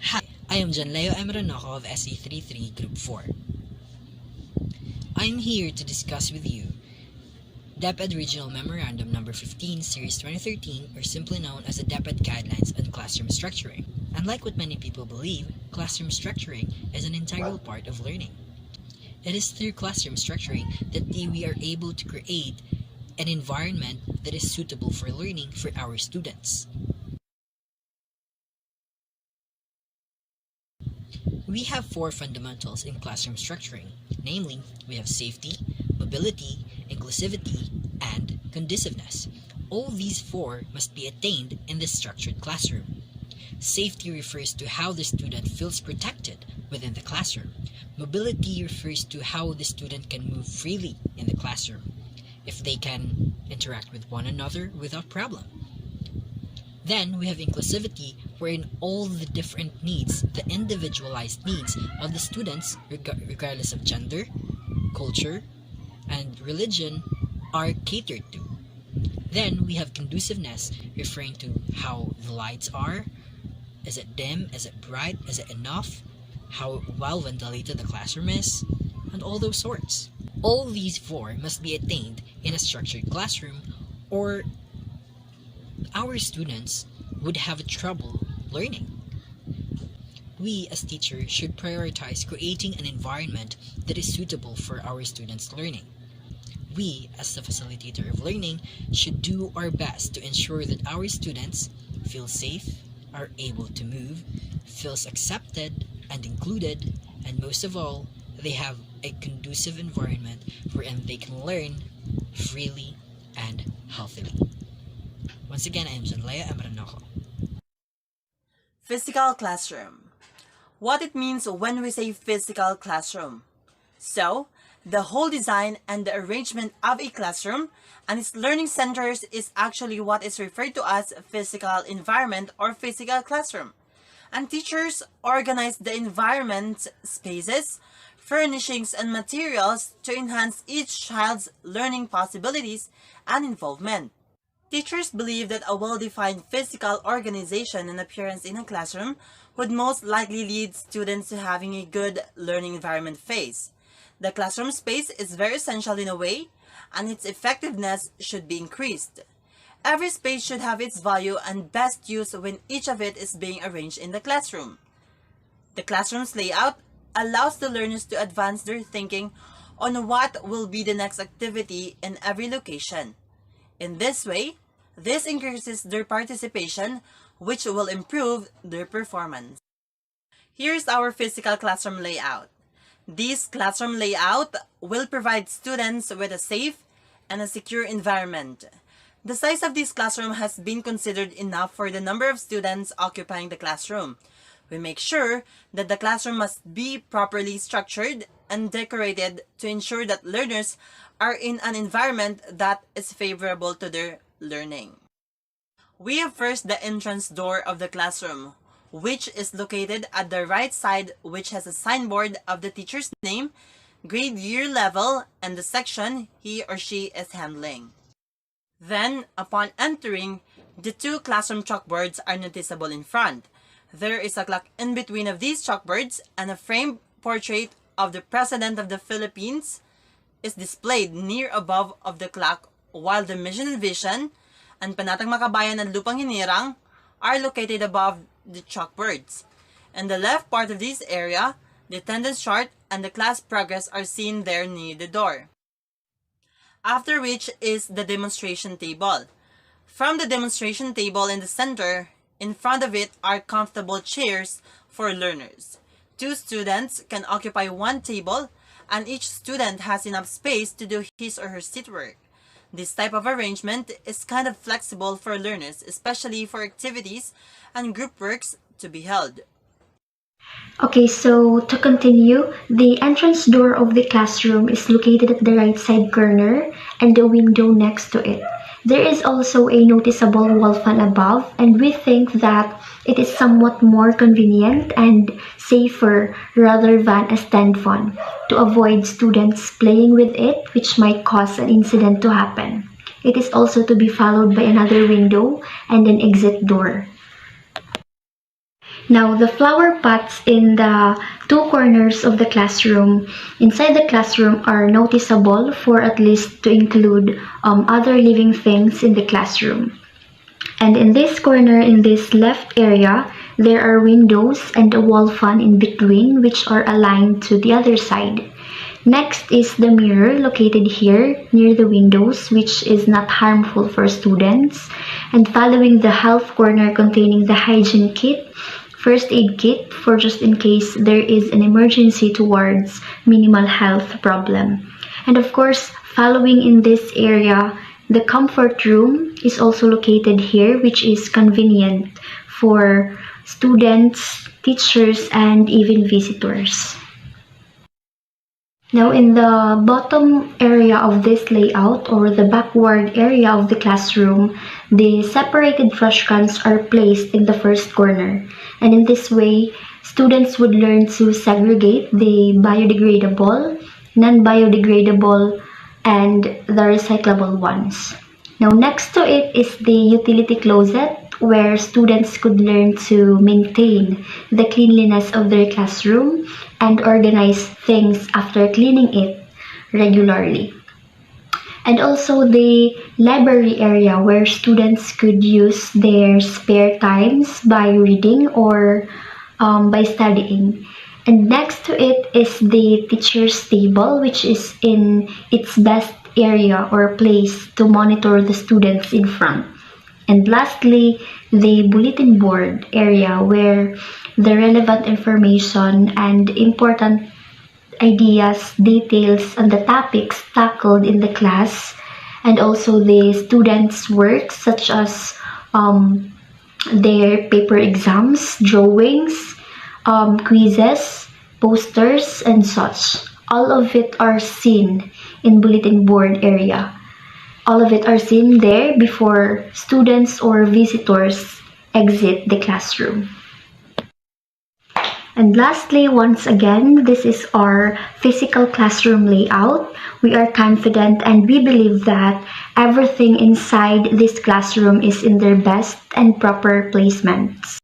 Hi, I am Janleo Emranoko of SE33 Group 4. I am here to discuss with you DepEd Regional Memorandum Number 15, Series 2013, or simply known as the DepEd Guidelines on Classroom Structuring. Unlike what many people believe, classroom structuring is an integral part of learning. It is through classroom structuring that we are able to create an environment that is suitable for learning for our students. We have four fundamentals in classroom structuring, namely, we have safety, mobility, inclusivity, and conduciveness. All these four must be attained in the structured classroom. Safety refers to how the student feels protected within the classroom. Mobility refers to how the student can move freely in the classroom, if they can interact with one another without problem. Then we have inclusivity, wherein all the different needs, the individualized needs of the students, regardless of gender, culture, and religion, are catered to. Then we have conduciveness, referring to how the lights are. Is it dim? Is it bright? Is it enough? How well ventilated the classroom is? And all those sorts. All these four must be attained in a structured classroom, or our students would have trouble learning. We as teachers should prioritize creating an environment that is suitable for our students' learning. We, as the facilitator of learning, should do our best to ensure that our students feel safe, are able to move, feels accepted and included, and most of all, they have a conducive environment wherein they can learn freely and healthily. Once again, I am Janlea Emranoko. Physical classroom. What it means when we say physical classroom. So, the whole design and the arrangement of a classroom and its learning centers is actually what is referred to as physical environment or physical classroom. And teachers organize the environment, spaces, furnishings, and materials to enhance each child's learning possibilities and involvement. Teachers believe that a well-defined physical organization and appearance in a classroom would most likely lead students to having a good learning environment phase. The classroom space is very essential in a way, and its effectiveness should be increased. Every space should have its value and best use when each of it is being arranged in the classroom. The classroom's layout allows the learners to advance their thinking on what will be the next activity in every location. In this way, this increases their participation, which will improve their performance. Here's our physical classroom layout. This classroom layout will provide students with a safe and a secure environment. The size of this classroom has been considered enough for the number of students occupying the classroom. We make sure that the classroom must be properly structured and decorated to ensure that learners are in an environment that is favorable to their learning. We have first the entrance door of the classroom, which is located at the right side, which has a signboard of the teacher's name, grade year level, and the section he or she is handling. Then, upon entering, the two classroom chalkboards are noticeable in front. There is a clock in between of these chalkboards, and a framed portrait of the President of the Philippines is displayed near above of the clock, while the mission and vision and Panatang Makabayan ng Lupang Hinirang are located above the chalkboards. In the left part of this area, the attendance chart and the class progress are seen there near the door. After which is the demonstration table. From the demonstration table in the center, in front of it are comfortable chairs for learners. Two students can occupy one table, and each student has enough space to do his or her seat work. This type of arrangement is kind of flexible for learners, especially for activities and group works to be held. Okay, so to continue, the entrance door of the classroom is located at the right side corner and the window next to it. There is also a noticeable wall fan above, and we think that it is somewhat more convenient and safer rather than a stand fan to avoid students playing with it, which might cause an incident to happen. It is also to be followed by another window and an exit door. Now, the flower pots in the two corners of the classroom inside the classroom are noticeable for at least to include other living things in the classroom. And in this corner, in this left area, there are windows and a wall fan in between which are aligned to the other side. Next is the mirror located here near the windows, which is not harmful for students. And following the health corner containing the hygiene kit, first aid kit for just in case there is an emergency towards minimal health problem. And of course, following in this area, the comfort room is also located here, which is convenient for students, teachers, and even visitors. Now, in the bottom area of this layout or the backward area of the classroom, the separated trash cans are placed in the first corner. And in this way, students would learn to segregate the biodegradable, non-biodegradable, and the recyclable ones. Now, next to it is the utility closet where students could learn to maintain the cleanliness of their classroom and organize things after cleaning it regularly. And also the library area where students could use their spare times by reading or by studying. And next to it is the teacher's table, which is in its best area or place to monitor the students in front. And lastly, the bulletin board area where the relevant information and important ideas, details, and the topics tackled in the class, and also the students' work such as their paper exams, drawings, quizzes, posters, and such. All of it are seen in bulletin board area. All of it are seen there before students or visitors exit the classroom. And lastly, once again, this is our physical classroom layout. We are confident and we believe that everything inside this classroom is in their best and proper placements.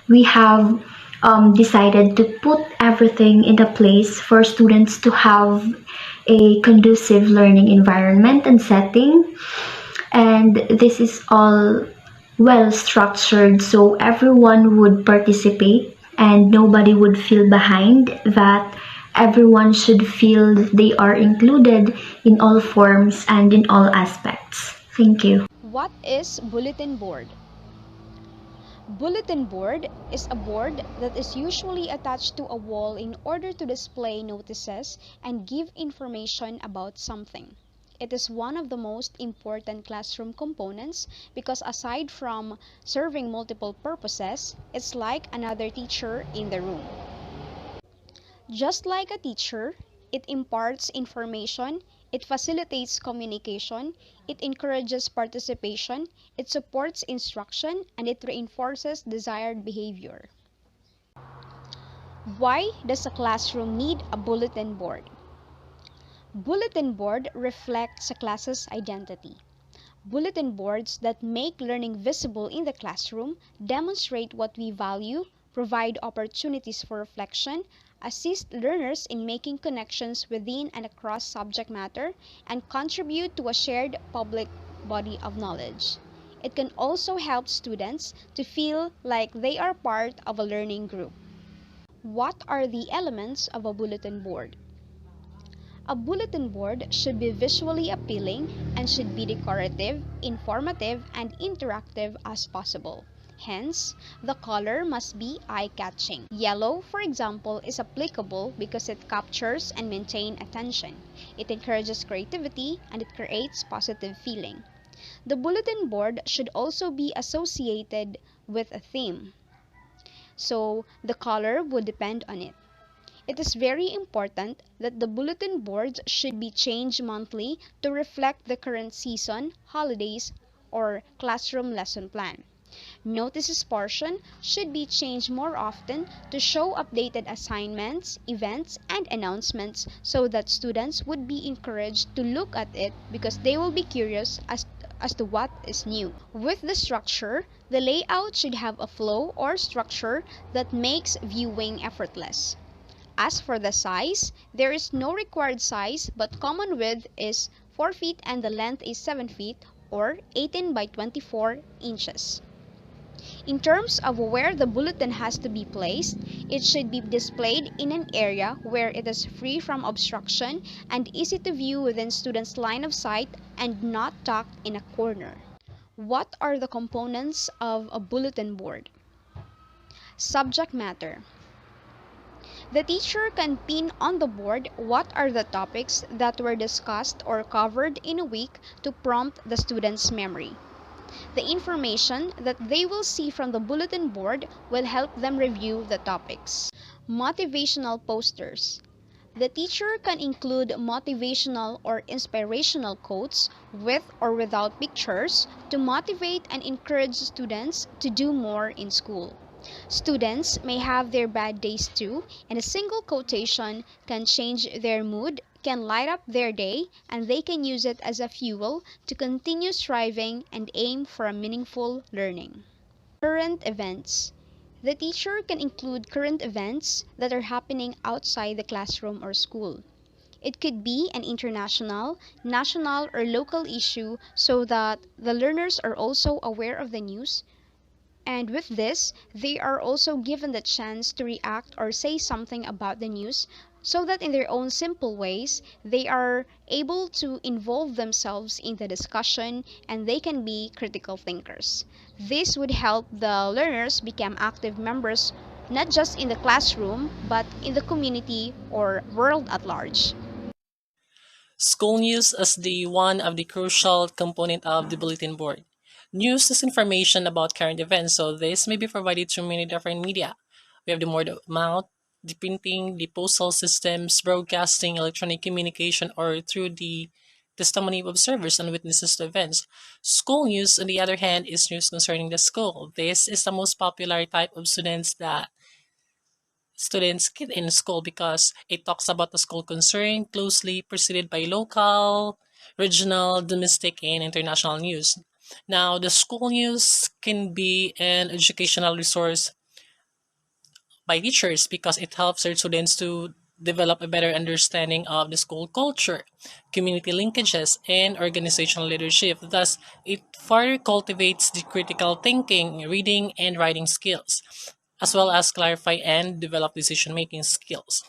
We have decided to put everything in a place for students to have a conducive learning environment and setting. And this is all well structured so everyone would participate and nobody would feel behind, that everyone should feel they are included in all forms and in all aspects. Thank you. What is bulletin board? Bulletin board is a board that is usually attached to a wall in order to display notices and give information about something. It is one of the most important classroom components because aside from serving multiple purposes, it's like another teacher in the room. Just like a teacher, it imparts information, it facilitates communication, it encourages participation, it supports instruction, and it reinforces desired behavior. Why does a classroom need a bulletin board? Bulletin board reflects a class's identity. Bulletin boards that make learning visible in the classroom demonstrate what we value, provide opportunities for reflection, assist learners in making connections within and across subject matter, and contribute to a shared public body of knowledge. It can also help students to feel like they are part of a learning group. What are the elements of a bulletin board? A bulletin board should be visually appealing and should be decorative, informative, and interactive as possible. Hence, the color must be eye-catching. Yellow, for example, is applicable because it captures and maintains attention. It encourages creativity and it creates positive feeling. The bulletin board should also be associated with a theme, so the color would depend on it. It is very important that the bulletin boards should be changed monthly to reflect the current season, holidays, or classroom lesson plan. Notices portion should be changed more often to show updated assignments, events, and announcements so that students would be encouraged to look at it because they will be curious as to what is new. With the structure, the layout should have a flow or structure that makes viewing effortless. As for the size, there is no required size but common width is 4 feet and the length is 7 feet or 18 by 24 inches. In terms of where the bulletin has to be placed, it should be displayed in an area where it is free from obstruction and easy to view within students' line of sight and not tucked in a corner. What are the components of a bulletin board? Subject matter. The teacher can pin on the board what are the topics that were discussed or covered in a week to prompt the student's memory. The information that they will see from the bulletin board will help them review the topics. Motivational posters. The teacher can include motivational or inspirational quotes with or without pictures to motivate and encourage students to do more in school. Students may have their bad days too, and a single quotation can change their mood, can light up their day, and they can use it as a fuel to continue striving and aim for a meaningful learning. Current events. The teacher can include current events that are happening outside the classroom or school. It could be an international, national, or local issue so that the learners are also aware of the news. And with this, they are also given the chance to react or say something about the news so that in their own simple ways, they are able to involve themselves in the discussion and they can be critical thinkers. This would help the learners become active members not just in the classroom but in the community or world at large. School news is the one of the crucial component of the bulletin board. News is information about current events, so this may be provided through many different media. We have the word of mouth, the printing, the postal systems, broadcasting, electronic communication, or through the testimony of observers and witnesses to events. School news, on the other hand, is news concerning the school. This is the most popular type of students get in school because it talks about the school concern, closely preceded by local, regional, domestic, and international news. Now, the school news can be an educational resource by teachers because it helps their students to develop a better understanding of the school culture, community linkages, and organizational leadership. Thus, it further cultivates the critical thinking, reading, and writing skills, as well as clarify and develop decision making skills.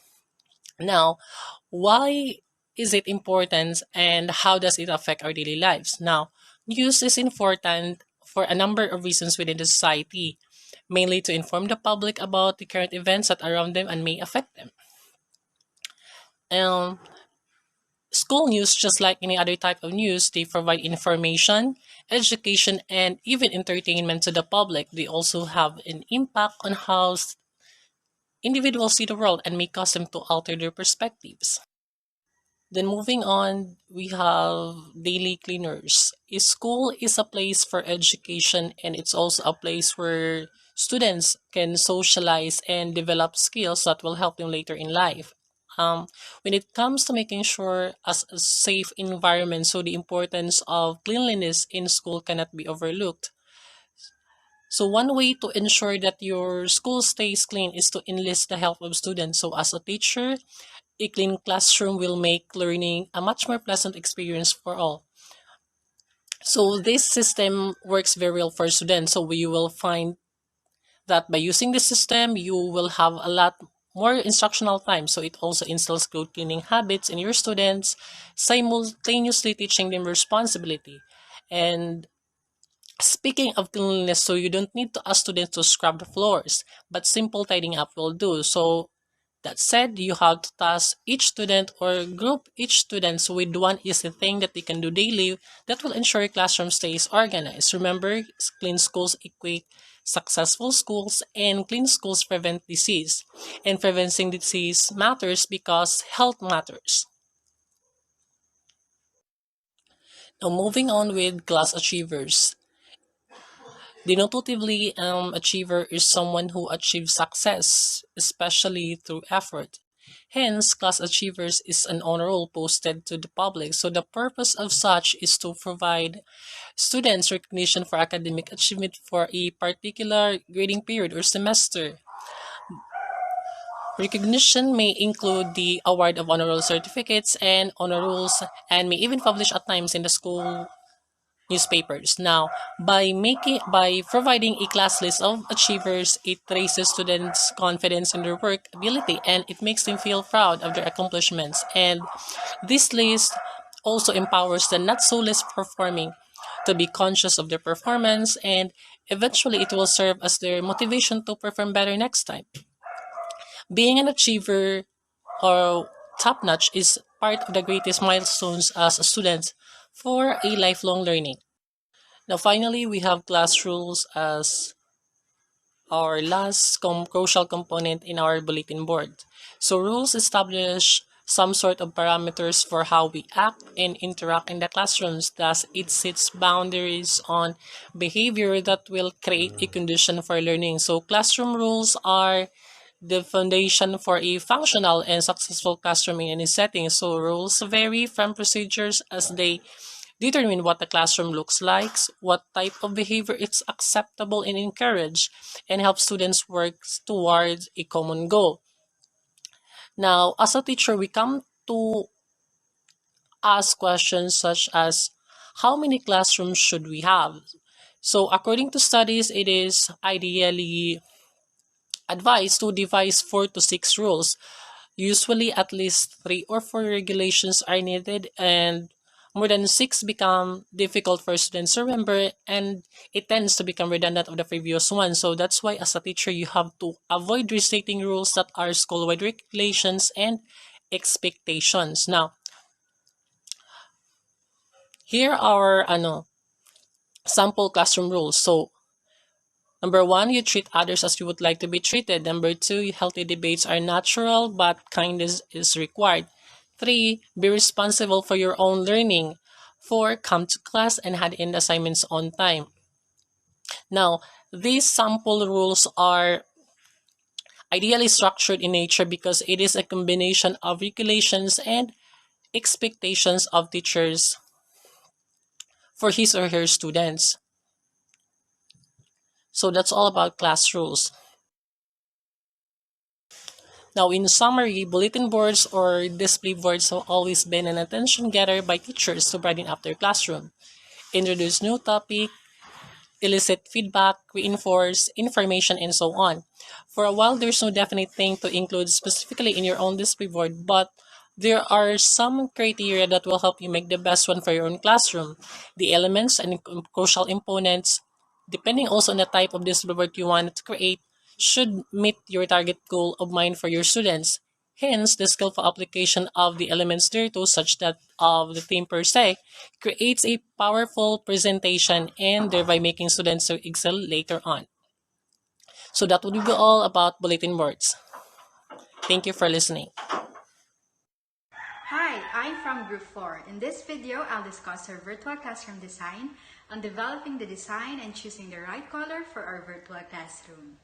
Now, why is it important and how does it affect our daily lives? Now, news is important for a number of reasons within the society, mainly to inform the public about the current events that are around them and may affect them. Um, School news, just like any other type of news, they provide information, education, and even entertainment to the public. They also have an impact on how individuals see the world and may cause them to alter their perspectives. Then moving on, we have daily cleaners. A school is a place for education and it's also a place where students can socialize and develop skills that will help them later in life. When it comes to making sure as a safe environment, so the importance of cleanliness in school cannot be overlooked. So one way to ensure that your school stays clean is to enlist the help of students. So as a teacher, a clean classroom will make learning a much more pleasant experience for all. So this system works very well for students. So you will find that by using this system, you will have a lot more instructional time. So it also instills good cleaning habits in your students, simultaneously teaching them responsibility. And speaking of cleanliness, so you don't need to ask students to scrub the floors, but simple tidying up will do. So that said, you have to task each student or group each student with one easy thing that they can do daily that will ensure your classroom stays organized. Remember, clean schools equate successful schools and clean schools prevent disease. And preventing disease matters because health matters. Now moving on with class achievers. The notatively achiever is someone who achieves success, especially through effort. Hence, class achievers is an honor roll posted to the public. So the purpose of such is to provide students recognition for academic achievement for a particular grading period or semester. Recognition may include the award of honor roll certificates and honor rolls, and may even publish at times in the school newspapers. Now, by providing a class list of achievers, it raises students' confidence in their work ability, and it makes them feel proud of their accomplishments. And this list also empowers the not so less performing to be conscious of their performance, and eventually it will serve as their motivation to perform better next time. Being an achiever or top notch is part of the greatest milestones as a student for a lifelong learning. Now, finally, we have class rules as our last crucial component in our bulletin board. So, rules establish some sort of parameters for how we act and interact in the classrooms. Thus, it sets boundaries on behavior that will create a condition for learning. So, classroom rules are the foundation for a functional and successful classroom in any setting. So, rules vary from procedures as they determine what the classroom looks like, what type of behavior is acceptable and encouraged, and help students work towards a common goal. Now, as a teacher, we come to ask questions such as how many classrooms should we have? So, according to studies, it is ideally advised to devise 4 to 6 rules. Usually, at least 3 or 4 regulations are needed, and more than 6 become difficult for students to remember, and it tends to become redundant of the previous one. So that's why, as a teacher, you have to avoid restating rules that are school-wide regulations and expectations. Now, here are sample classroom rules. So, number 1, you treat others as you would like to be treated. Number 2, healthy debates are natural, but kindness is required. 3, be responsible for your own learning. 4, come to class and hand in assignments on time. Now, these sample rules are ideally structured in nature because it is a combination of regulations and expectations of teachers for his or her students. So that's all about class rules. Now, in summary, bulletin boards or display boards have always been an attention getter by teachers to brighten up their classroom, introduce new topic, elicit feedback, reinforce information, and so on. For a while, there's no definite thing to include specifically in your own display board, but there are some criteria that will help you make the best one for your own classroom. The elements and crucial components, depending also on the type of display board you want to create, should meet your target goal of mind for your students. Hence, the skillful application of the elements thereto, such that of the theme per se, creates a powerful presentation and thereby making students to excel later on. So that would be all about bulletin boards. Thank you for listening. Hi, I'm from Group 4. In this video, I'll discuss our virtual classroom design on developing the design and choosing the right color for our virtual classroom.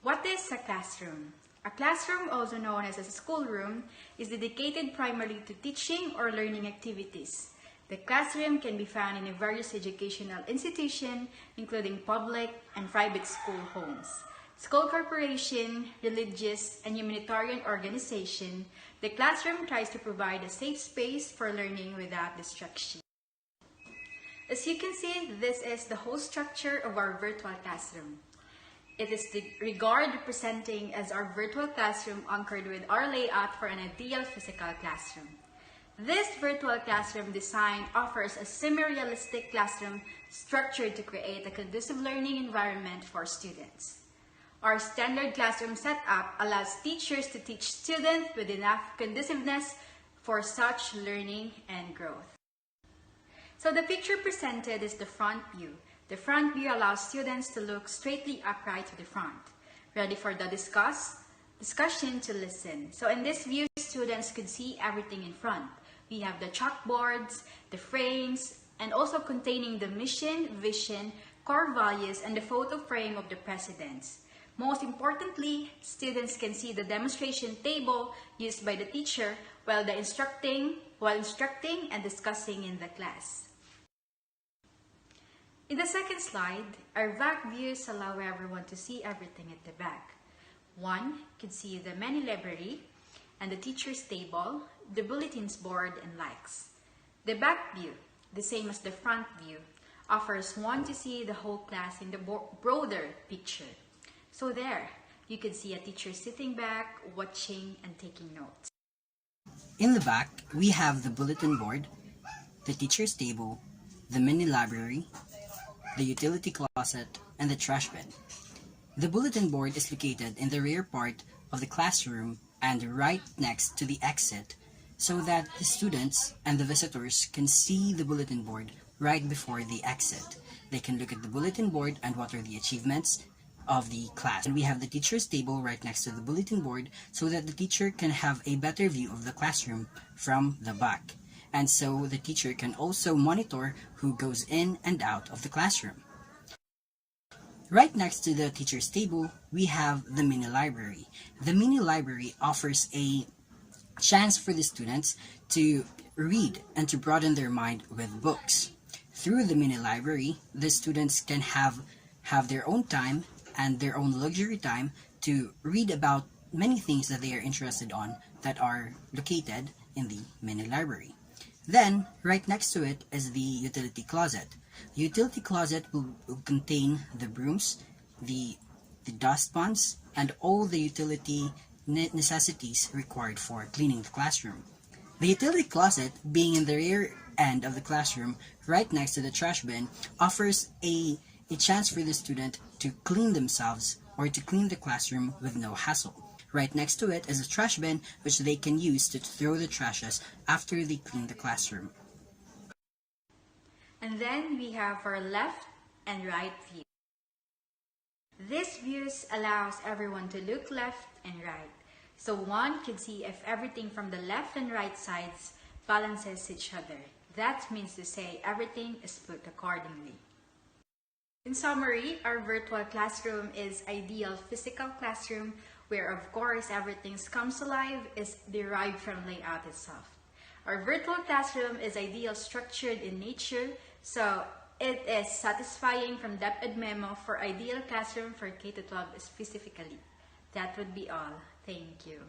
What is a classroom? A classroom, also known as a schoolroom, is dedicated primarily to teaching or learning activities. The classroom can be found in various educational institutions, including public and private school homes, school corporation, religious, and humanitarian organization. The classroom tries to provide a safe space for learning without distraction. As you can see, this is the whole structure of our virtual classroom. It is the regard representing as our virtual classroom anchored with our layout for an ideal physical classroom. This virtual classroom design offers a semi-realistic classroom structured to create a conducive learning environment for students. Our standard classroom setup allows teachers to teach students with enough conduciveness for such learning and growth. So the picture presented is the front view. The front view allows students to look straightly upright to the front, ready for the discussion to listen. So in this view, students could see everything in front. We have the chalkboards, the frames, and also containing the mission, vision, core values, and the photo frame of the presidents. Most importantly, students can see the demonstration table used by the teacher while instructing and discussing in the class. In the second slide, our back views allow everyone to see everything at the back. One can see the mini library and the teacher's table, the bulletins board, and likes. The back view, the same as the front view, offers one to see the whole class in the broader picture. So there, you can see a teacher sitting back, watching, and taking notes. In the back, we have the bulletin board, the teacher's table, the mini library, the utility closet, and the trash bin. The bulletin board is located in the rear part of the classroom and right next to the exit so that the students and the visitors can see the bulletin board right before the exit. They can look at the bulletin board and what are the achievements of the class. And we have the teacher's table right next to the bulletin board so that the teacher can have a better view of the classroom from the back. And so the teacher can also monitor who goes in and out of the classroom. Right next to the teacher's table, we have the mini library. The mini library offers a chance for the students to read and to broaden their mind with books. Through the mini library, the students can have their own time and their own luxury time to read about many things that they are interested on that are located in the mini library. Then, right next to it is the utility closet. The utility closet will contain the brooms, the dustpans, and all the utility necessities required for cleaning the classroom. The utility closet, being in the rear end of the classroom, right next to the trash bin, offers a chance for the student to clean themselves or to clean the classroom with no hassle. Right next to it is a trash bin which they can use to throw the trashes after they clean the classroom. And then we have our left and right view. This views allows everyone to look left and right, so one can see if everything from the left and right sides balances each other. That means to say everything is put accordingly. In summary, our virtual classroom is ideal physical classroom where of course everything comes alive is derived from layout itself. Our virtual classroom is ideal structured in nature, so it is satisfying from DepEd Memo for ideal classroom for K-12 specifically. That would be all. Thank you.